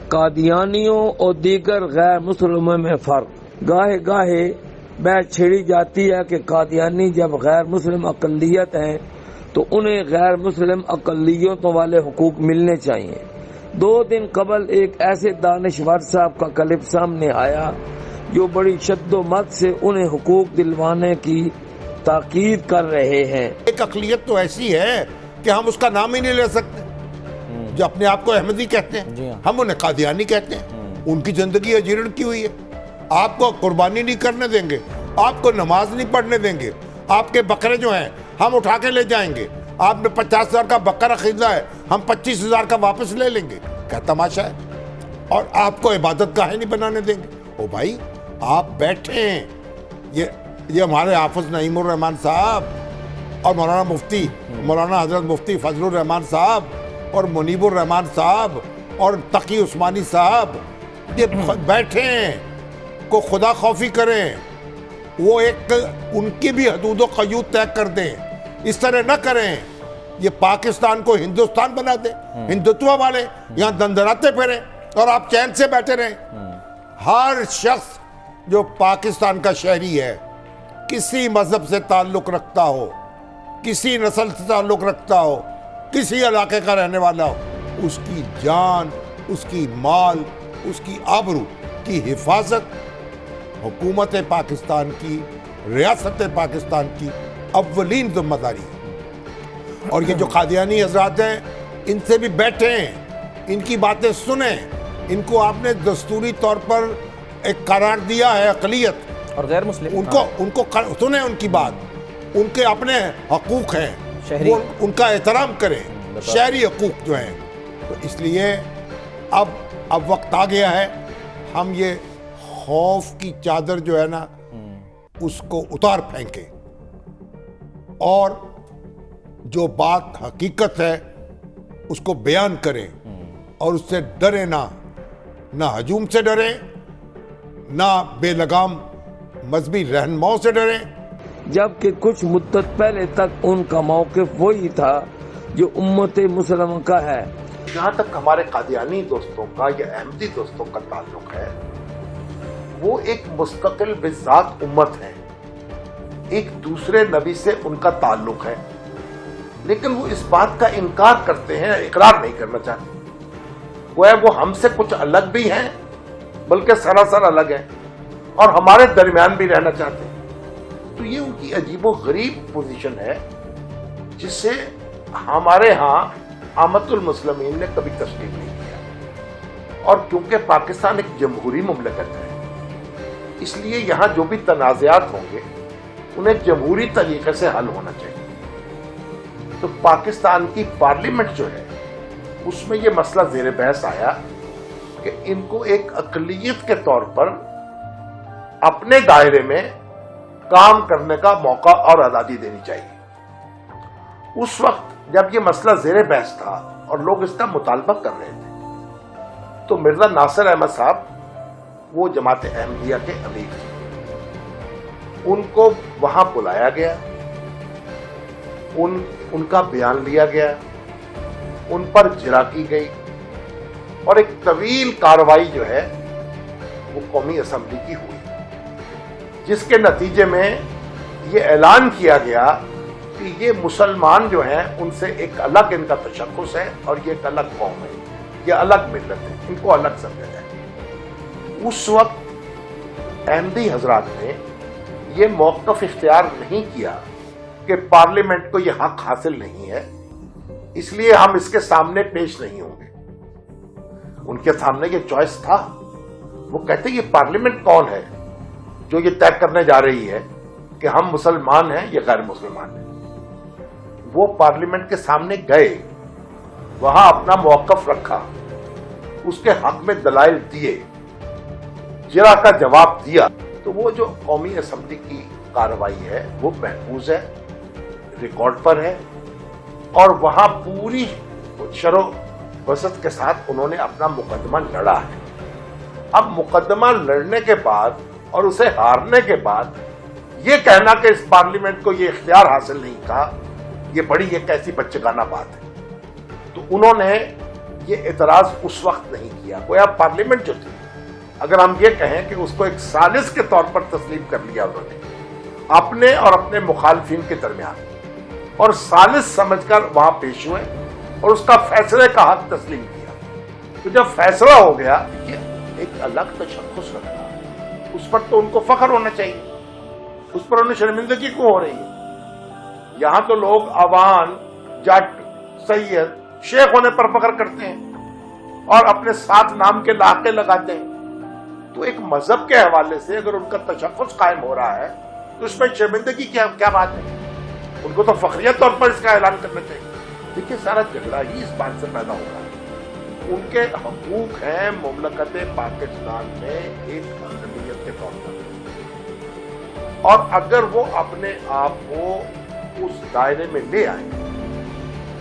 قادیانیوں اور دیگر غیر مسلموں میں فرق۔ گاہے گاہے بحث چھیڑی جاتی ہے کہ قادیانی جب غیر مسلم اقلیت ہیں تو انہیں غیر مسلم اقلیتوں والے حقوق ملنے چاہیے۔ 2 دن قبل ایک ایسے دانشور صاحب کا کلپ سامنے آیا جو بڑی شد و مت سے انہیں حقوق دلوانے کی تاکید کر رہے ہیں۔ ایک اقلیت تو ایسی ہے کہ ہم اس کا نام ہی نہیں لے سکتے، جو اپنے آپ کو احمدی کہتے ہیں، ہم انہیں قادیانی کہتے ہیں۔ ان کی زندگی اجیرن کی ہوئی ہے، آپ کو قربانی نہیں کرنے دیں گے، آپ کو نماز نہیں پڑھنے دیں گے، آپ کے بکرے جو ہیں ہم اٹھا کے لے جائیں گے، آپ نے 50,000 کا بکرا خریدا ہے ہم 25,000 کا واپس لے لیں گے، کیا تماشا ہے؟ اور آپ کو عبادت گاہیں نہیں بنانے دیں گے۔ او بھائی آپ بیٹھیں، یہ ہمارے حافظ نعیم الرحمن صاحب اور مولانا مفتی مولانا حضرت مفتی فضل الرحمان صاحب اور منیب الرحمان صاحب اور تقی عثمانی صاحب یہ بیٹھیں کو خدا خوفی کریں، وہ ایک ان کی بھی حدود و قیود طے کر دیں، اس طرح نہ کریں یہ پاکستان کو ہندوستان بنا دیں، ہندوتوا والے یہاں دندراتے پھریں اور آپ چین سے بیٹھے رہیں۔ ہر شخص جو پاکستان کا شہری ہے، کسی مذہب سے تعلق رکھتا ہو، کسی نسل سے تعلق رکھتا ہو، کسی علاقے کا رہنے والا ہو، اس کی جان، اس کی مال، اس کی آبرو کی حفاظت حکومت پاکستان کی، ریاست پاکستان کی اولین ذمہ داری ہے۔ اور یہ جو قادیانی حضرات ہیں ان سے بھی بیٹھیں، ان کی باتیں سنیں، ان کو آپ نے دستوری طور پر ایک قرار دیا ہے اقلیت، اور غیر مسلم ان کو سنیں، ان کی بات، ان کے اپنے حقوق ہیں وہ ان کا احترام کریں، شہری حقوق جو ہیں۔ تو اس لیے اب وقت آ گیا ہے ہم یہ خوف کی چادر جو ہے نا اس کو اتار پھینکیں اور جو بات حقیقت ہے اس کو بیان کریں اور اس سے ڈریں نہ ہجوم سے ڈریں، نہ بے لگام مذہبی رہنماؤں سے ڈریں۔ جبکہ کچھ مدت پہلے تک ان کا موقف وہی تھا جو امت مسلمہ کا ہے۔ جہاں تک ہمارے قادیانی دوستوں کا یا احمدی دوستوں کا تعلق ہے، وہ ایک مستقل بذات امت ہے، ایک دوسرے نبی سے ان کا تعلق ہے، لیکن وہ اس بات کا انکار کرتے ہیں، اقرار نہیں کرنا چاہتے۔ وہ ہم سے کچھ الگ بھی ہیں بلکہ سراسر الگ ہیں اور ہمارے درمیان بھی رہنا چاہتے ہیں۔ تو یہ ان کی عجیب و غریب پوزیشن ہے جس سے ہمارے ہاں عامت المسلمین نے کبھی تسلیم نہیں کیا۔ اور کیونکہ پاکستان ایک جمہوری مملکت ہے، اس لیے یہاں جو بھی تنازعات ہوں گے انہیں جمہوری طریقے سے حل ہونا چاہیے۔ تو پاکستان کی پارلیمنٹ جو ہے اس میں یہ مسئلہ زیر بحث آیا کہ ان کو ایک اقلیت کے طور پر اپنے دائرے میں کام کرنے کا موقع اور آزادی دینی چاہیے۔ اس وقت جب یہ مسئلہ زیر بحث تھا اور لوگ اس کا مطالبہ کر رہے تھے تو مرزا ناصر احمد صاحب وہ جماعت احمدیہ کے امیر تھے، ان کو وہاں بلایا گیا، ان کا بیان لیا گیا، ان پر جرا کی گئی اور ایک طویل کارروائی جو ہے وہ قومی اسمبلی کی ہوئی، جس کے نتیجے میں یہ اعلان کیا گیا کہ یہ مسلمان جو ہیں ان سے ایک الگ ان کا تشخص ہے اور یہ ایک الگ قوم ہے، یہ الگ ملت ہے، ان کو الگ سمجھا جائے۔ اس وقت احمدی حضرات نے یہ موقف اختیار نہیں کیا کہ پارلیمنٹ کو یہ حق حاصل نہیں ہے، اس لیے ہم اس کے سامنے پیش نہیں ہوں گے۔ ان کے سامنے یہ چوائس تھا، وہ کہتے یہ پارلیمنٹ کون ہے جو یہ طے کرنے جا رہی ہے کہ ہم مسلمان ہیں یا غیر مسلمان ہیں۔ وہ پارلیمنٹ کے سامنے گئے، وہاں اپنا موقف رکھا، اس کے حق میں دلائل دیے، جرا کا جواب دیا۔ تو وہ جو قومی اسمبلی کی کارروائی ہے وہ محفوظ ہے، ریکارڈ پر ہے، اور وہاں پوری شرح وسط کے ساتھ انہوں نے اپنا مقدمہ لڑا ہے۔ اب مقدمہ لڑنے کے بعد اور اسے ہارنے کے بعد یہ کہنا کہ اس پارلیمنٹ کو یہ اختیار حاصل نہیں تھا، یہ بڑی ایک ایسی بچگانہ بات ہے۔ تو انہوں نے یہ اعتراض اس وقت نہیں کیا. گویا پارلیمنٹ جو تھی، اگر ہم یہ کہیں کہ اس کو ایک سازش کے طور پر تسلیم کر لیا انہوں نے اپنے اور اپنے مخالفین کے درمیان، اور سازش سمجھ کر وہاں پیش ہوئے اور اس کا فیصلے کا حق تسلیم کیا. تو جب فیصلہ ہو گیا، یہ ایک الگ تشخص رکھا، اس پر تو ان کو فخر ہونا چاہیے، اس پر انہیں شرمندگی کیوں ہو رہی ہے؟ یہاں تو لوگ عوام، جٹ، سید، شیخ ہونے پر فخر کرتے ہیں اور اپنے ساتھ نام کے لاقے لگاتے ہیں. تو ایک مذہب کے حوالے سے اگر ان کا تشخص قائم ہو رہا ہے تو اس میں شرمندگی کیا بات ہے؟ ان کو تو فخریت طور پر اس کا اعلان کرنا چاہیے. دیکھیے سارا جھگڑا ہی اس بات سے پیدا ہوگا. ان کے حقوق ہیں مملکت پاکستان میں ایک اقلیت کے طور پر، اور اگر وہ اپنے آپ کو اس دائرے میں لے آئیں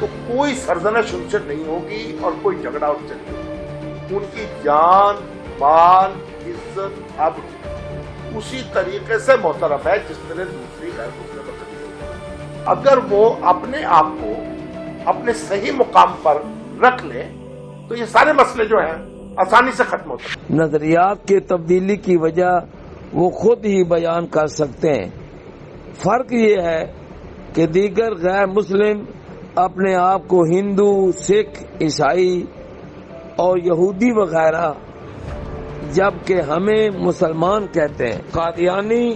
تو کوئی سرزنش ان سے نہیں ہوگی اور کوئی جھگڑا ان سے نہیں ہوگا. ان کی جان، مال، عزت اب اسی طریقے سے محترم ہے جس طرح دوسری غیر مسلم اقلیت. اگر وہ اپنے آپ کو اپنے صحیح مقام پر رکھ لیں تو یہ سارے مسئلے جو ہیں آسانی سے ختم ہوتے ہیں. نظریات کی تبدیلی کی وجہ وہ خود ہی بیان کر سکتے ہیں. فرق یہ ہے کہ دیگر غیر مسلم اپنے آپ کو ہندو، سکھ، عیسائی اور یہودی وغیرہ، جبکہ ہمیں مسلمان کہتے ہیں. قادیانی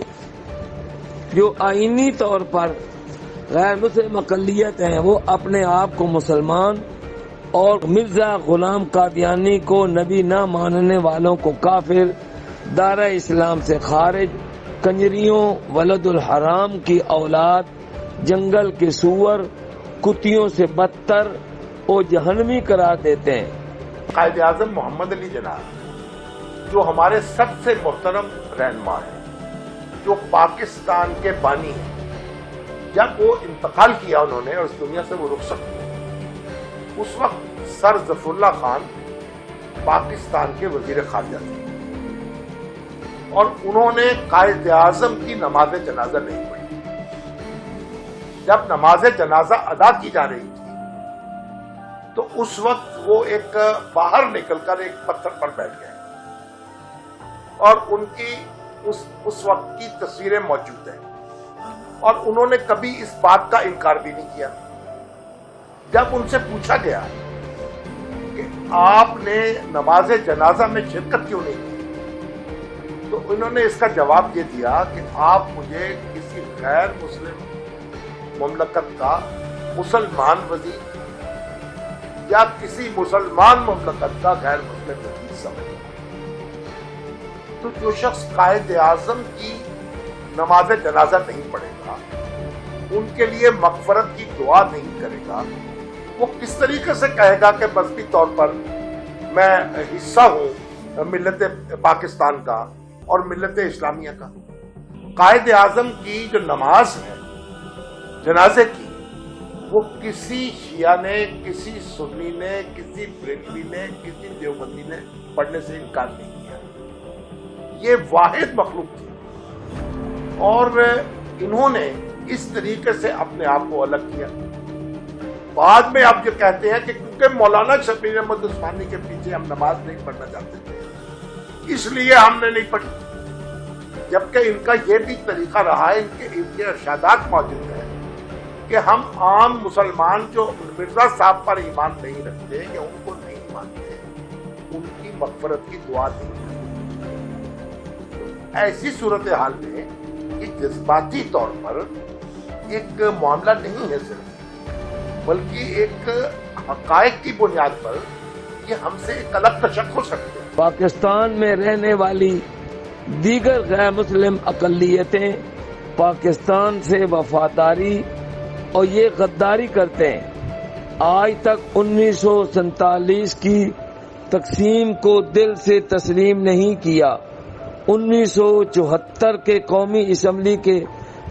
جو آئینی طور پر غیر مسلم اقلیت ہیں، وہ اپنے آپ کو مسلمان، اور مرزا غلام قادیانی کو نبی نہ ماننے والوں کو کافر، دائرہ اسلام سے خارج، کنجریوں، ولد الحرام کی اولاد، جنگل کے سور، کتیوں سے بدتر اور جہنمی قرار دیتے ہیں. قائد اعظم محمد علی جناح جو ہمارے سب سے محترم رہنما ہیں، جو پاکستان کے بانی ہیں، جب وہ انتقال کیا انہوں نے اور اس دنیا سے وہ رخصت ہوئے، اس وقت سر ظفر اللہ خان پاکستان کے وزیر خارجہ تھے، اور انہوں نے قائد اعظم کی نماز جنازہ نہیں پڑھی. جب نماز جنازہ ادا کی جا رہی تھی تو اس وقت وہ ایک باہر نکل کر ایک پتھر پر بیٹھ گئے، اور ان کی اس وقت کی تصویریں موجود ہیں، اور انہوں نے کبھی اس بات کا انکار بھی نہیں کیا. جب ان سے پوچھا گیا کہ آپ نے نماز جنازہ میں شرکت کیوں نہیں کی، تو انہوں نے اس کا جواب یہ دیا کہ آپ مجھے کسی غیر مسلم مملکت کا مسلمان وزیر یا کسی مسلمان مملکت کا غیر مسلم وزیر سمجھیں. تو جو شخص قائد اعظم کی نماز جنازہ نہیں پڑھے گا، ان کے لیے مغفرت کی دعا نہیں کرے گا، وہ کس طریقے سے کہے گا کہ مذہبی طور پر میں حصہ ہوں ملت پاکستان کا اور ملت اسلامیہ کا؟ قائد اعظم کی جو نماز ہے جنازے کی، وہ کسی شیعہ نے، کسی سنی نے، کسی بریلوی نے، کسی دیوبندی نے پڑھنے سے انکار نہیں کیا. یہ واحد مخلوق تھی، اور انہوں نے اس طریقے سے اپنے آپ کو الگ کیا. بعد میں آپ جو کہتے ہیں کہ کیونکہ مولانا شبیر احمد عثمانی کے پیچھے ہم نماز نہیں پڑھنا چاہتے تھے اس لیے ہم نے نہیں پڑھی، جبکہ ان کا یہ بھی طریقہ رہا ہے، ان کے ارشادات موجود ہیں کہ ہم عام مسلمان جو مرزا صاحب پر ایمان نہیں رکھتے یا ان کو نہیں مانتے، ان کی مغفرت کی دعا نہیں کرتے. ایسی صورتحال میں یہ جذباتی طور پر ایک معاملہ نہیں ہے صرف، بلکہ ایک حقائق کی بنیاد پر یہ ہم سے ایک الگ تشخص رکھتے ہیں. پاکستان میں رہنے والی دیگر غیر مسلم اقلیتیں پاکستان سے وفاداری اور یہ غداری کرتے ہیں. آج تک 1947 کی تقسیم کو دل سے تسلیم نہیں کیا. 1974 کے قومی اسمبلی کے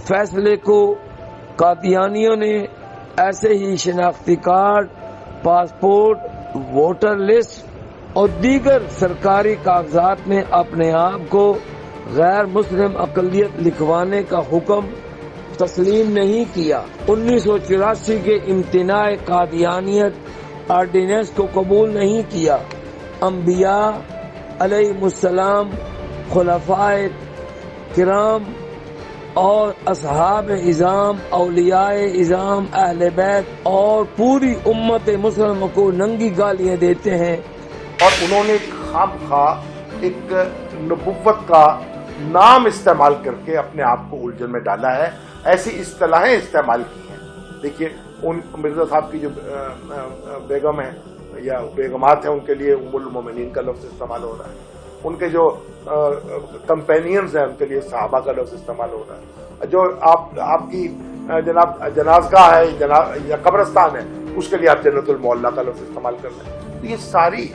فیصلے کو قادیانیوں نے ایسے ہی شناختی کارڈ، پاسپورٹ، ووٹر لسٹ اور دیگر سرکاری کاغذات میں اپنے آپ کو غیر مسلم اقلیت لکھوانے کا حکم تسلیم نہیں کیا. 1984 کے امتناع قادیانیت آرڈیننس کو قبول نہیں کیا۔ انبیاء علیہ السلام، خلفائے کرام اور اصحاب اعظام، اولیاء اعظام، اہل بیت اور پوری امت مسلمہ کو ننگی گالیاں دیتے ہیں، اور انہوں نے خام خواہ ایک نبوت کا نام استعمال کر کے اپنے آپ کو الجھن میں ڈالا ہے، ایسی اصطلاحیں استعمال کی ہیں۔ دیکھیے ان مرزا صاحب کی جو بیگم ہیں یا بیگمات ہیں، ان کے لیے ام المومنین کا لفظ استعمال ہو رہا ہے، ان کے جو کمپینینز ہیں ان کے لیے صحابہ کا لفظ استعمال ہو رہا ہے، جو آپ کی جناب جنازگاہ ہے یا قبرستان ہے اس کے لیے آپ جنت المعلی کا لفظ استعمال کر رہے ہیں۔ تو یہ ساری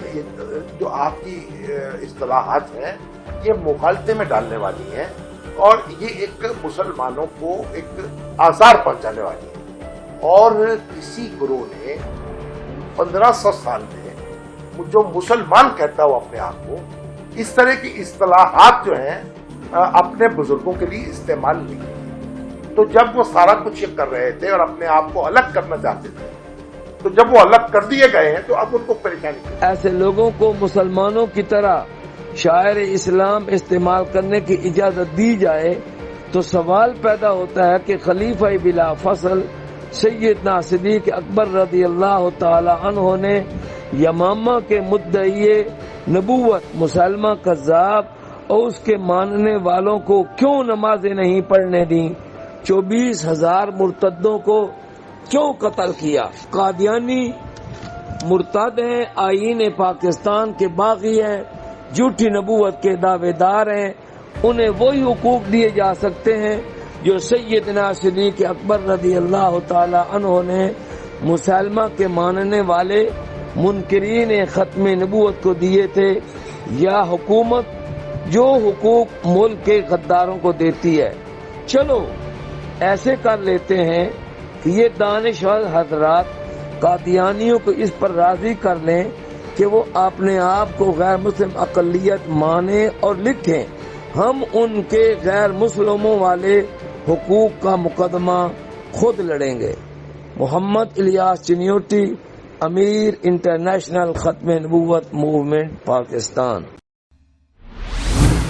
جو آپ کی اصطلاحات ہیں یہ مغالطے میں ڈالنے والی ہیں، اور یہ ایک مسلمانوں کو ایک آزار پہنچانے والی ہے۔ اور کسی گروہ نے 1500 سال میں جو مسلمان کہتا ہو اپنے آپ کو، اس طرح کی اصطلاحات جو ہیں اپنے بزرگوں کے لیے استعمال نہیں کی۔ تو جب وہ سارا کچھ یہ کر رہے تھے اور اپنے آپ کو الگ کرنا چاہتے تھے، تو جب وہ الگ کر دیے گئے ہیں تو اب ان کو پریشانی ہے۔ ایسے لوگوں کو مسلمانوں کی طرح شاعر اسلام استعمال کرنے کی اجازت دی جائے تو سوال پیدا ہوتا ہے کہ خلیفہ بلا فصل سیدنا صدیق اکبر رضی اللہ تعالی عنہ نے یمامہ کے مدعی نبوت مسلمہ کذاب اور اس کے ماننے والوں کو کیوں نمازیں نہیں پڑھنے دیں؟ 24,000 مرتدوں کو کیوں قتل کیا؟ قادیانی مرتد ہیں، آئین پاکستان کے باغی ہیں، جھوٹی نبوت کے دعوے دار ہیں، انہیں وہی حقوق دیے جا سکتے ہیں جو سیدنا صدیق اکبر رضی اللہ تعالی عنہ نے مسلمہ کے ماننے والے منکرین ختم نبوت کو دیے تھے، یا حکومت جو حقوق ملک کے غداروں کو دیتی ہے۔ چلو ایسے کر لیتے ہیں کہ یہ دانشور حضرات قادیانیوں کو اس پر راضی کر لیں کہ وہ اپنے آپ کو غیر مسلم اقلیت مانیں اور لکھیں، ہم ان کے غیر مسلموں والے حقوق کا مقدمہ خود لڑیں گے۔ محمد الیاس چنیوٹی، امیر انٹرنیشنل ختم نبوت موومنٹ، پاکستان۔